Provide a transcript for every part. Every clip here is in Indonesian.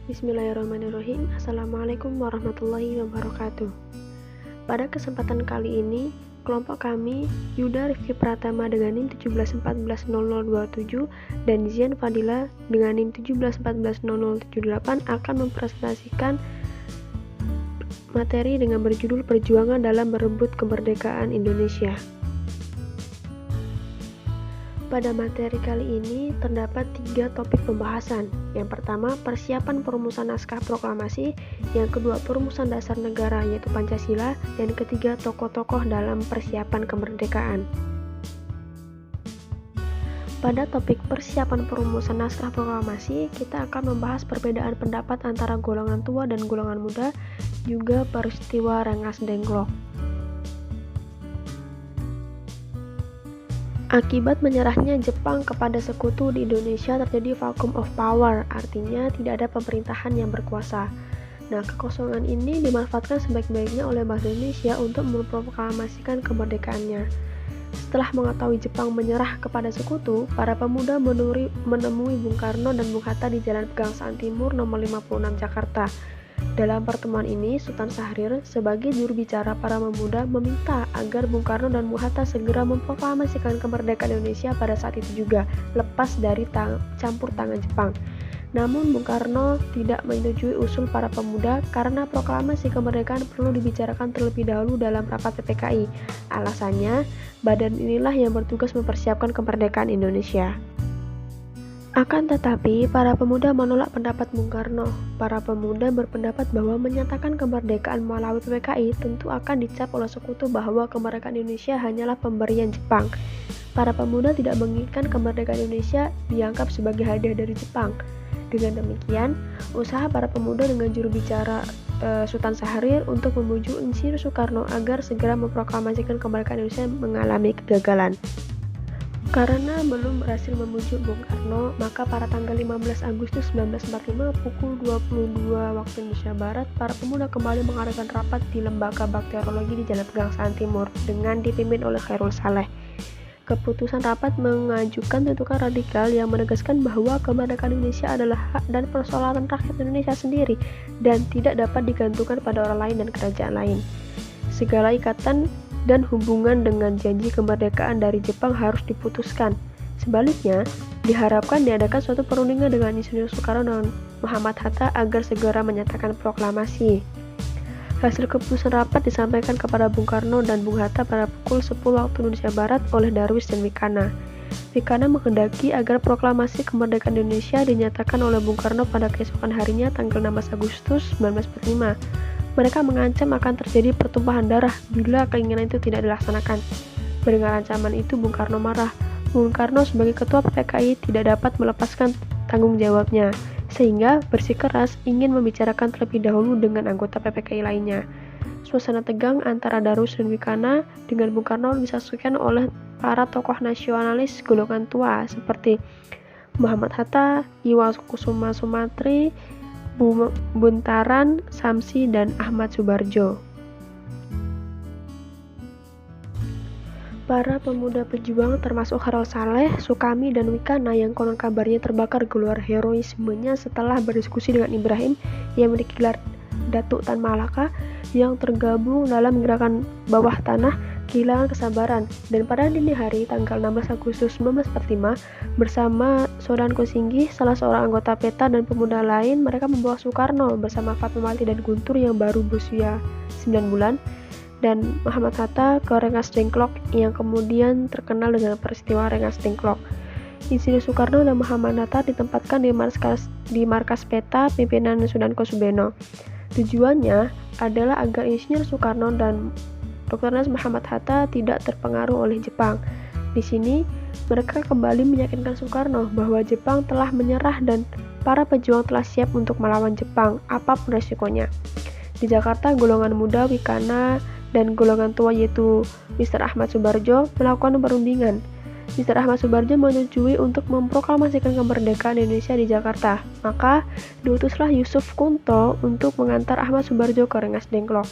Bismillahirrahmanirrahim. Assalamualaikum warahmatullahi wabarakatuh. Pada kesempatan kali ini, kelompok kami, Yuda Rifki Pratama dengan NIM 17140027 dan Zian Fadila dengan NIM 17140078 akan mempresentasikan materi dengan berjudul Perjuangan dalam Merebut Kemerdekaan Indonesia. Pada materi kali ini terdapat 3 topik pembahasan. Yang pertama, persiapan perumusan naskah proklamasi. Yang kedua, perumusan dasar negara yaitu Pancasila. Dan ketiga, tokoh-tokoh dalam persiapan kemerdekaan. Pada topik persiapan perumusan naskah proklamasi, kita akan membahas perbedaan pendapat antara golongan tua dan golongan muda, juga peristiwa Rengas Dengklok. Akibat menyerahnya Jepang kepada sekutu di Indonesia terjadi vacuum of power, artinya tidak ada pemerintahan yang berkuasa. Nah, kekosongan ini dimanfaatkan sebaik-baiknya oleh bangsa Indonesia untuk memproklamasikan kemerdekaannya. Setelah mengetahui Jepang menyerah kepada sekutu, para pemuda menemui Bung Karno dan Bung Hatta di Jalan Pegangsaan Timur nomor 56 Jakarta. Dalam pertemuan ini, Sultan Syahrir sebagai juru bicara para pemuda meminta agar Bung Karno dan Bung Hatta segera memproklamasikan kemerdekaan Indonesia pada saat itu juga, lepas dari campur tangan Jepang. Namun Bung Karno tidak menyetujui usul para pemuda karena proklamasi kemerdekaan perlu dibicarakan terlebih dahulu dalam rapat PPKI. Alasannya, badan inilah yang bertugas mempersiapkan kemerdekaan Indonesia. Akan tetapi, para pemuda menolak pendapat Bung Karno. Para pemuda berpendapat bahwa menyatakan kemerdekaan melalui PPKI tentu akan dicap oleh sekutu bahwa kemerdekaan Indonesia hanyalah pemberian Jepang. Para pemuda tidak menginginkan kemerdekaan Indonesia dianggap sebagai hadiah dari Jepang. Dengan demikian, usaha para pemuda dengan juru bicara Sultan Syahrir untuk membujuk Insinyur Soekarno agar segera memproklamasikan kemerdekaan Indonesia mengalami kegagalan. Karena belum berhasil membujuk Bung Karno, maka pada tanggal 15 Agustus 1945 pukul 22 waktu Indonesia Barat, para pemuda kembali mengadakan rapat di Lembaga Bakteriologi di Jalan Pegangsaan Timur dengan dipimpin oleh Khairul Saleh. Keputusan rapat mengajukan tuntutan radikal yang menegaskan bahwa kemerdekaan Indonesia adalah hak dan persoalan rakyat Indonesia sendiri dan tidak dapat digantungkan pada orang lain dan kerajaan lain. Segala ikatan dan hubungan dengan janji kemerdekaan dari Jepang harus diputuskan. Sebaliknya, diharapkan diadakan suatu perundingan dengan Insinyur Soekarno dan Muhammad Hatta agar segera menyatakan proklamasi. Hasil keputusan rapat disampaikan kepada Bung Karno dan Bung Hatta pada pukul 10 waktu Indonesia Barat oleh Darwis dan Wikana. Wikana menghendaki agar proklamasi kemerdekaan Indonesia dinyatakan oleh Bung Karno pada keesokan harinya tanggal 16 Agustus 1945. Mereka mengancam akan terjadi pertumpahan darah bila keinginan itu tidak dilaksanakan. Mendengar ancaman itu, Bung Karno marah. Bung Karno sebagai ketua PPKI tidak dapat melepaskan tanggung jawabnya, sehingga bersikeras ingin membicarakan terlebih dahulu dengan anggota PPKI lainnya. Suasana tegang antara Darwis dan Wikana dengan Bung Karno disaksikan oleh para tokoh nasionalis golongan tua seperti Muhammad Hatta, Iwa Kusuma Sumantri, Buntaran, Samsi, dan Ahmad Subarjo. Para pemuda pejuang termasuk Khairul Saleh, Sukami, dan Wikana yang konon kabarnya terbakar gelar heroismenya setelah berdiskusi dengan Ibrahim yang memiliki gelar Datuk Tan Malaka yang tergabung dalam gerakan bawah tanah kehilangan kesabaran, dan pada dini hari tanggal 16 Agustus 1945 bersama Sodan Kosinggi, salah seorang anggota PETA dan pemuda lain, mereka membawa Soekarno bersama Fatmawati dan Guntur yang baru berusia 9 bulan dan Muhammad Hatta ke Rengas Dengklok yang kemudian terkenal dengan peristiwa Rengas Dengklok. Insinyur Soekarno dan Muhammad Hatta ditempatkan di markas PETA pimpinan Sudarko-Subeno. Tujuannya adalah agar Insinyur Soekarno dan Dr. Muhammad Hatta tidak terpengaruh oleh Jepang. Di sini, mereka kembali meyakinkan Soekarno bahwa Jepang telah menyerah dan para pejuang telah siap untuk melawan Jepang, apapun resikonya. Di Jakarta, golongan muda Wikana dan golongan tua yaitu Mr. Ahmad Subarjo melakukan perundingan. Mr. Ahmad Subarjo menyetujui untuk memproklamasikan kemerdekaan Indonesia di Jakarta. Maka, diutuslah Yusuf Kunto untuk mengantar Ahmad Subarjo ke Rengas Dengklok.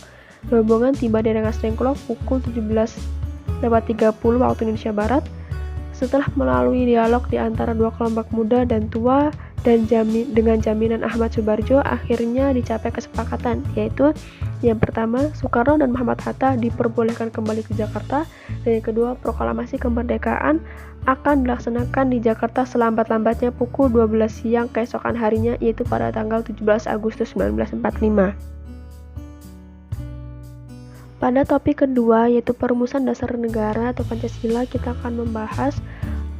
Rombongan tiba di Rengas Dengklok pukul 17.30 waktu Indonesia Barat. Setelah melalui dialog di antara dua kelompok muda dan tua, dan dengan jaminan Ahmad Subarjo akhirnya dicapai kesepakatan, yaitu yang pertama, Soekarno dan Muhammad Hatta diperbolehkan kembali ke Jakarta, dan yang kedua, proklamasi kemerdekaan akan dilaksanakan di Jakarta selambat-lambatnya pukul 12 siang keesokan harinya, yaitu pada tanggal 17 Agustus 1945. Pada topik kedua, yaitu perumusan dasar negara atau Pancasila, kita akan membahas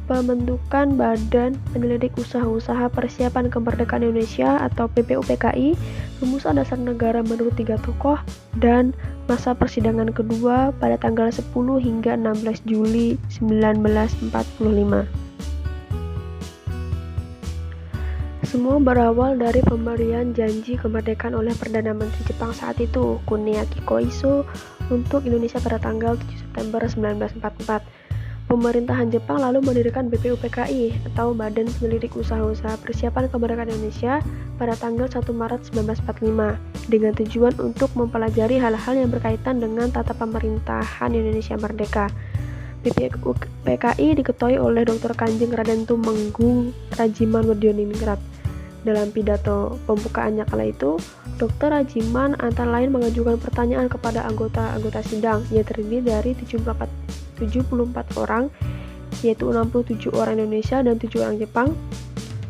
pembentukan Badan Penyelidik Usaha-Usaha Persiapan Kemerdekaan Indonesia atau BPUPKI, rumusan dasar negara menurut 3 tokoh, dan masa persidangan kedua pada tanggal 10 hingga 16 Juli 1945. Semua berawal dari pemberian janji kemerdekaan oleh Perdana Menteri Jepang saat itu, Kuniaki Koiso, untuk Indonesia pada tanggal 7 September 1944. Pemerintahan Jepang lalu mendirikan BPUPKI atau Badan Penyelidik Usaha-Usaha Persiapan Kemerdekaan Indonesia pada tanggal 1 Maret 1945 dengan tujuan untuk mempelajari hal-hal yang berkaitan dengan tata pemerintahan Indonesia merdeka. BPUPKI diketuai oleh Dr. Kanjeng Raden Tumenggung Rajiman Wedioningrat. Dalam pidato pembukaannya kala itu, Dr. Rajiman antara lain mengajukan pertanyaan kepada anggota-anggota sidang yang terdiri dari 74 orang, yaitu 67 orang Indonesia dan 7 orang Jepang.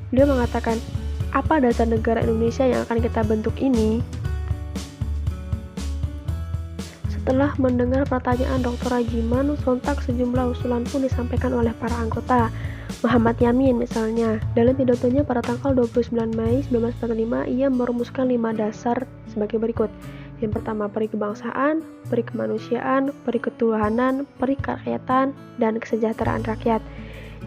Beliau mengatakan, apa dasar negara Indonesia yang akan kita bentuk ini? Setelah mendengar pertanyaan Dr. Rajiman, sontak sejumlah usulan pun disampaikan oleh para anggota. Muhammad Yamin misalnya, dalam pidatonya pada tanggal 29 Mei 1945, ia merumuskan 5 dasar sebagai berikut. Yang pertama, peri kebangsaan, peri kemanusiaan, peri ketuhanan, peri kerakyatan, dan kesejahteraan rakyat.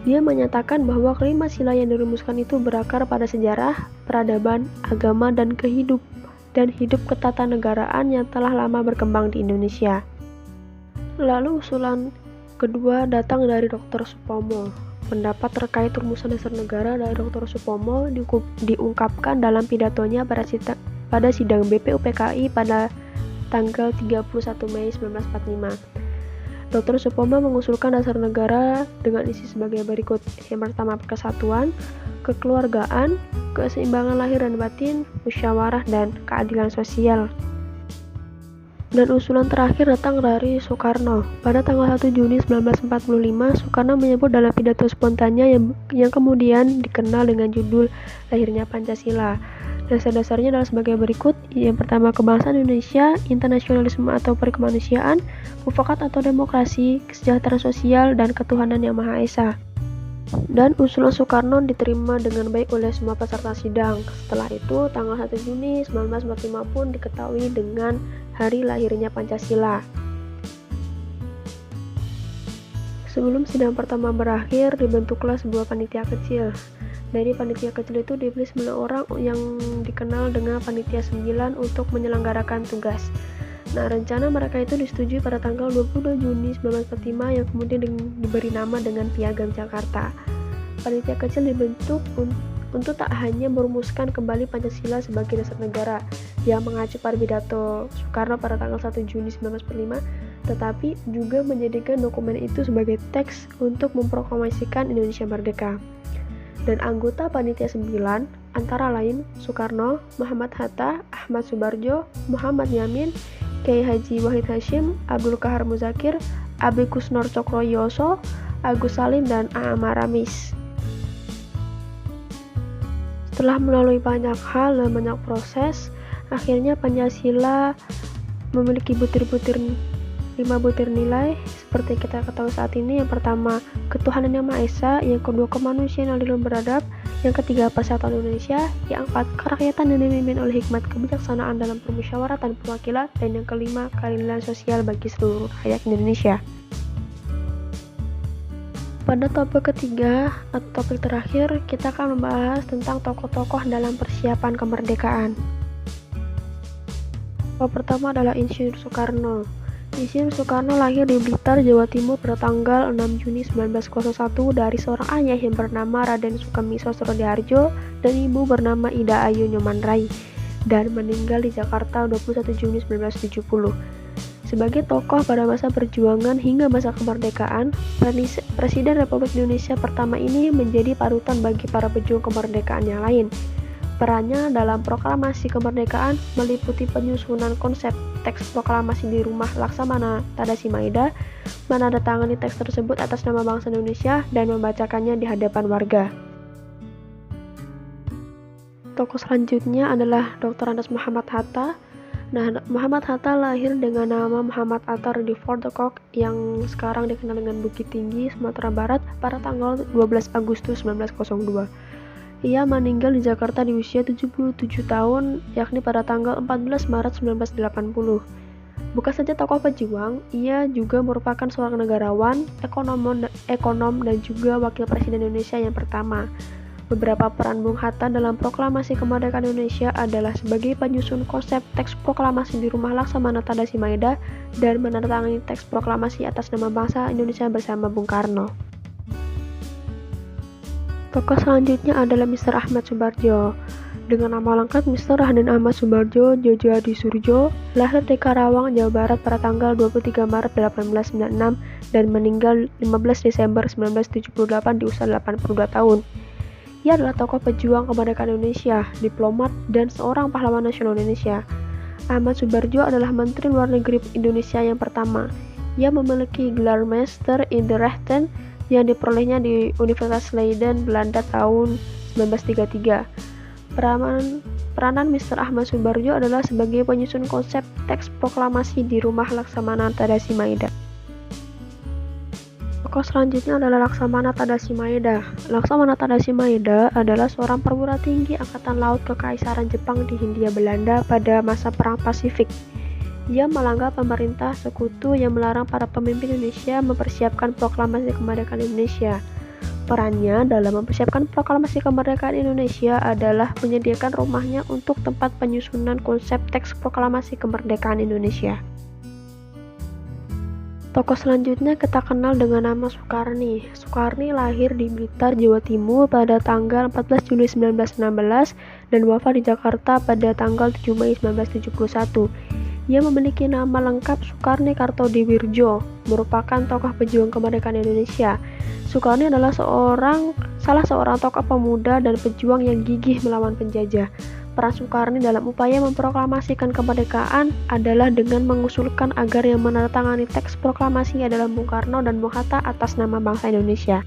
Dia menyatakan bahwa kelima sila yang dirumuskan itu berakar pada sejarah, peradaban, agama, dan hidup ketatanegaraan yang telah lama berkembang di Indonesia. Lalu usulan kedua datang dari Dr. Supomo. Pendapat terkait rumusan dasar negara dari Dr. Supomo diungkapkan dalam pidatonya pada sidang BPUPKI pada tanggal 31 Mei 1945. Dr. Supomo mengusulkan dasar negara dengan isi sebagai berikut. Yang pertama, kesatuan, kekeluargaan, keseimbangan lahir dan batin, musyawarah, dan keadilan sosial. Dan usulan terakhir datang dari Soekarno. Pada tanggal 1 Juni 1945, Soekarno menyebut dalam pidato spontannya yang kemudian dikenal dengan judul Lahirnya Pancasila. Dasar-dasarnya adalah sebagai berikut. Yang pertama, kebangsaan Indonesia, internasionalisme atau perkemanusiaan, mufakat atau demokrasi, kesejahteraan sosial, dan ketuhanan yang Maha Esa. Dan usulan Soekarno diterima dengan baik oleh semua peserta sidang. Setelah itu, tanggal 1 Juni 1945 pun diketahui dengan hari lahirnya Pancasila. Sebelum sidang pertama berakhir, dibentuklah sebuah panitia kecil. Dari panitia kecil itu dipilih 9 orang yang dikenal dengan panitia 9 untuk menyelenggarakan tugas. Nah, rencana mereka itu disetujui pada tanggal 22 Juni 1945 yang kemudian diberi nama dengan Piagam Jakarta. Panitia kecil dibentuk untuk tak hanya merumuskan kembali Pancasila sebagai dasar negara yang mengacu pada pidato Soekarno pada tanggal 1 Juni 1945, tetapi juga menjadikan dokumen itu sebagai teks untuk memproklamasikan Indonesia merdeka. Dan anggota panitia 9 antara lain Soekarno, Muhammad Hatta, Ahmad Subarjo, Muhammad Yamin, Kiai Haji Wahid Hasyim, Abdul Qahar Muzakir, Abi Kusnor Cokroyoso, Agus Salim, dan Aamar Ramis. Setelah melalui banyak hal dan banyak proses, akhirnya Pancasila memiliki 5 butir nilai seperti kita ketahui saat ini. Yang pertama, ketuhanan yang Maha Esa. Yang kedua, kemanusiaan yang adil dan beradab. Yang ketiga, persatuan Indonesia. Yang keempat, kerakyatan yang dipimpin oleh hikmat kebijaksanaan dalam permusyawaratan perwakilan. Dan yang kelima, keadilan sosial bagi seluruh rakyat Indonesia. Pada topik ketiga atau topik terakhir, kita akan membahas tentang tokoh-tokoh dalam persiapan kemerdekaan. Tokoh pertama adalah Insinyur Soekarno. Insinyur Soekarno lahir di Blitar, Jawa Timur pada tanggal 6 Juni 1901 dari seorang ayah yang bernama Raden Sukemiso Srodiharjo dan ibu bernama Ida Ayu Nyomanrai, dan meninggal di Jakarta 21 Juni 1970. Sebagai tokoh pada masa perjuangan hingga masa kemerdekaan, Presiden Republik Indonesia pertama ini menjadi parutan bagi para pejuang kemerdekaan yang lain. Perannya dalam proklamasi kemerdekaan meliputi penyusunan konsep teks proklamasi di rumah Laksamana Tadashi Maeda, menandatangani teks tersebut atas nama bangsa Indonesia, dan membacakannya di hadapan warga. Tokoh selanjutnya adalah Dr. Andes Muhammad Hatta. Nah, Muhammad Hatta lahir dengan nama Muhammad Attar di Fort de Kock yang sekarang dikenal dengan Bukit Tinggi, Sumatera Barat pada tanggal 12 Agustus 1902. Ia meninggal di Jakarta di usia 77 tahun, yakni pada tanggal 14 Maret 1980. Bukan saja tokoh pejuang, ia juga merupakan seorang negarawan, ekonom dan juga wakil presiden Indonesia yang pertama. Beberapa peran Bung Hatta dalam proklamasi kemerdekaan Indonesia adalah sebagai penyusun konsep teks proklamasi di rumah Laksamana Tadashi Maeda dan menandatangani teks proklamasi atas nama bangsa Indonesia bersama Bung Karno. Tokoh selanjutnya adalah Mr. Ahmad Soebardjo. Dengan nama lengkap Mr. Raden Ahmad Soebardjo Djojo Adi Soerdjo, lahir di Karawang, Jawa Barat pada tanggal 23 Maret 1896 dan meninggal 15 Desember 1978 di usia 82 tahun. Ia adalah tokoh pejuang kemerdekaan Indonesia, diplomat, dan seorang pahlawan nasional Indonesia. Ahmad Soebardjo adalah Menteri Luar Negeri Indonesia yang pertama. Ia memiliki gelar Master in the Rechten yang diperolehnya di Universitas Leiden, Belanda tahun 1933. Peranan Mr. Ahmad Soebardjo adalah sebagai penyusun konsep teks proklamasi di rumah Laksamana Tadashi Maeda. Tokoh selanjutnya adalah Laksamana Tadashi Maeda. Laksamana Tadashi Maeda adalah seorang perwira tinggi Angkatan Laut Kekaisaran Jepang di Hindia Belanda pada masa Perang Pasifik. Ia melanggar pemerintah sekutu yang melarang para pemimpin Indonesia mempersiapkan proklamasi kemerdekaan Indonesia. Perannya dalam mempersiapkan proklamasi kemerdekaan Indonesia adalah menyediakan rumahnya untuk tempat penyusunan konsep teks proklamasi kemerdekaan Indonesia. Tokoh selanjutnya kita kenal dengan nama Soekarni. Soekarni lahir di Blitar, Jawa Timur pada tanggal 14 Juli 1916 dan wafat di Jakarta pada tanggal 7 Mei 1971. Ia memiliki nama lengkap Soekarni Kartodiwirjo, merupakan tokoh pejuang kemerdekaan Indonesia. Soekarni adalah salah seorang tokoh pemuda dan pejuang yang gigih melawan penjajah. Peran Soekarni dalam upaya memproklamasikan kemerdekaan adalah dengan mengusulkan agar yang menandatangani teks proklamasi adalah Bung Karno dan Bung Hatta atas nama bangsa Indonesia.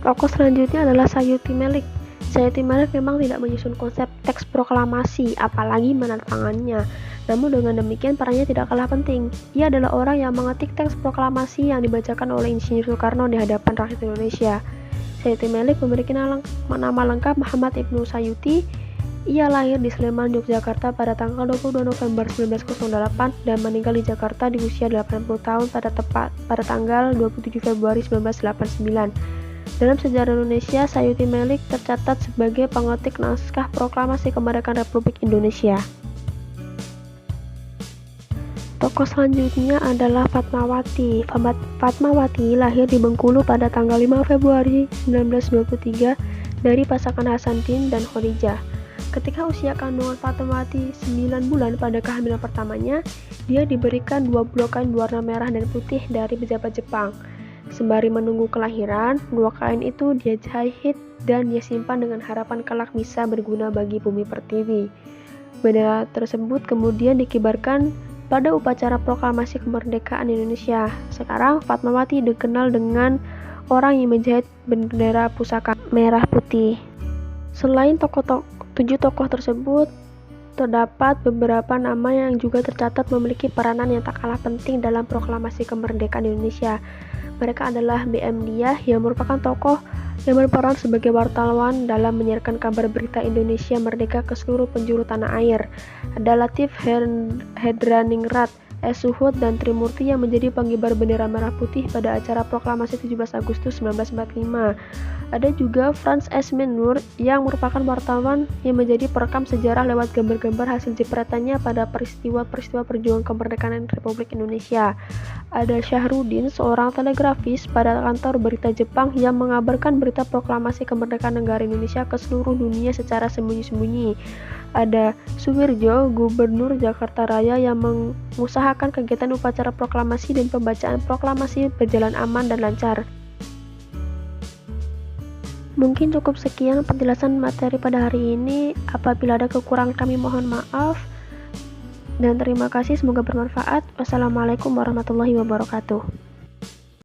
Tokoh selanjutnya adalah Sayuti Melik. Sayuti Melik memang tidak menyusun konsep teks proklamasi, apalagi menandatangannya. Namun dengan demikian perannya tidak kalah penting. Ia adalah orang yang mengetik teks proklamasi yang dibacakan oleh Insinyur Soekarno di hadapan rakyat Indonesia. Sayuti Melik memiliki nama lengkap Muhammad Ibnu Sayuti. Ia lahir di Sleman, Yogyakarta pada tanggal 22 November 1908 dan meninggal di Jakarta di usia 80 tahun pada tanggal 27 Februari 1989. Dalam sejarah Indonesia, Sayuti Melik tercatat sebagai pengetik naskah proklamasi kemerdekaan Republik Indonesia. Tokoh selanjutnya adalah Fatmawati. Fatmawati lahir di Bengkulu pada tanggal 5 Februari 1923 dari pasangan Hasanuddin dan Khadijah. Ketika usia kandungan Fatmawati 9 bulan pada kehamilan pertamanya, dia diberikan 2 buah kain berwarna merah dan putih dari pejabat Jepang. Sembari menunggu kelahiran, 2 kain itu dia jahit dan dia simpan dengan harapan kelak bisa berguna bagi bumi pertiwi. Bendera tersebut kemudian dikibarkan pada upacara proklamasi kemerdekaan Indonesia. Sekarang Fatmawati dikenal dengan orang yang menjahit bendera pusaka merah putih. Selain 7 tokoh tersebut, terdapat beberapa nama yang juga tercatat memiliki peranan yang tak kalah penting dalam proklamasi kemerdekaan Indonesia. Mereka adalah B.M. Diah yang merupakan tokoh yang berperan sebagai wartawan dalam menyiarkan kabar berita Indonesia merdeka ke seluruh penjuru tanah air. Ada Latif Hedraningrat, S. Suhud, dan Trimurti yang menjadi pengibar bendera merah putih pada acara proklamasi 17 Agustus 1945. Ada juga Franz S. Menur yang merupakan wartawan yang menjadi perekam sejarah lewat gambar-gambar hasil jepretannya pada peristiwa-peristiwa perjuangan kemerdekaan Republik Indonesia. Ada Syahrudin, seorang telegrafis pada kantor berita Jepang yang mengabarkan berita proklamasi kemerdekaan negara Indonesia ke seluruh dunia secara sembunyi-sembunyi. Ada Sumirjo, Gubernur Jakarta Raya yang mengusahakan kegiatan upacara proklamasi dan pembacaan proklamasi berjalan aman dan lancar. Mungkin cukup sekian penjelasan materi pada hari ini. Apabila ada kekurangan kami mohon maaf. Dan terima kasih, semoga bermanfaat. Wassalamualaikum warahmatullahi wabarakatuh.